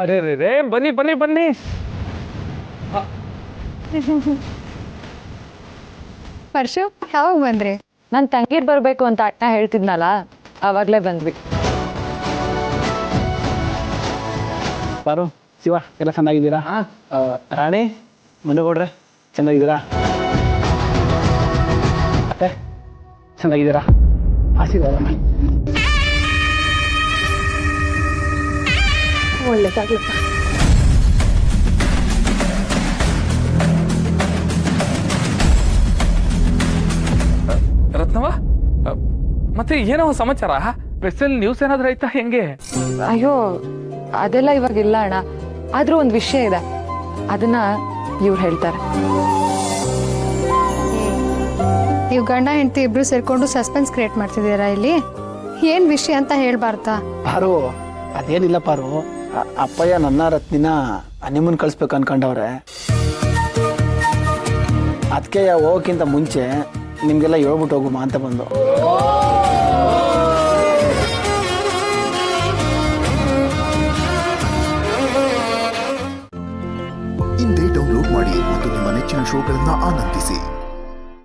ಅರೆ ರೇ ರೇ ಬನ್ನಿ ಬನ್ನಿ ಬನ್ನಿ. ಪರ್ಶು ಯಾವಾಗ ಬಂದ್ರಿ? ನನ್ನ ತಂಗಿರ್ ಬರಬೇಕು ಅಂತ ಅಣ್ಣ ಹೇಳ್ತಿದ್ನಲ್ಲ, ಆವಾಗಲೇ ಬಂದ್ವಿ. ಪಾರು, ಶಿವ ಎಲ್ಲ ಚೆನ್ನಾಗಿದ್ದೀರಾ? ರಾಣಿ, ಮನುಗೌಡ್ರೆ ಚೆನ್ನಾಗಿದ್ದೀರಾ? ಮತ್ತೆ ಚೆನ್ನಾಗಿದ್ದೀರಾ? ಆಶೀರ್ವಾದ. ಒಳ್ಳೇದಾಗ್ಲಪ್ಪ. ರತ್ನವ, ಮತ್ತೆ ಏನೋ ಸಮಾಚಾರ? ಸ್ಪೆಷಲ್ ನ್ಯೂಸ್ ಏನಾದ್ರೂ ಆಯ್ತಾ ಹೆಂಗೆ? ಅಯ್ಯೋ, ಅದೆಲ್ಲ ಇವಾಗಿಲ್ಲ ಅಣ್ಣ. ಆದ್ರೂ ಒಂದು ವಿಷಯ ಇದೆ, ಅದನ್ನ ಇವ್ರು ಹೇಳ್ತಾರೆ. ನೀವು ಗಂಡ ಹೆಂಡತಿ ಇಬ್ರು ಸೇರ್ಕೊಂಡು ಸಸ್ಪೆನ್ಸ್ ಕ್ರಿಯೇಟ್ ಮಾಡ್ತಿದ್ದೀರಾ ಇಲ್ಲಿ? ಏನ್ ವಿಷಯ ಅಂತ ಹೇಳ್ಬಾರ್ದಾ? ಪಾರು, ಅದೇನಿಲ್ಲ ಪಾರು, ಅಪ್ಪಯ್ಯ ನನ್ನ ರತ್ನಿನ ಹನಿಮೂನ್ ಕಳಿಸ್ಬೇಕು ಅನ್ಕೊಂಡವ್ರೆ. ಅದಕ್ಕೆ ಹೋಗೋಕ್ಕಿಂತ ಮುಂಚೆ ನಿಮಗೆಲ್ಲ ಹೇಳ್ಬಿಟ್ಟು ಹೋಗುಮ ಅಂತ ಬಂದು. ಇಂದೇ ಡೌನ್ಲೋಡ್ ಮಾಡಿ ಮತ್ತು ನಿಮ್ಮ ನೆಚ್ಚಿನ ಶೋಗಳನ್ನು ಆನಂದಿಸಿ.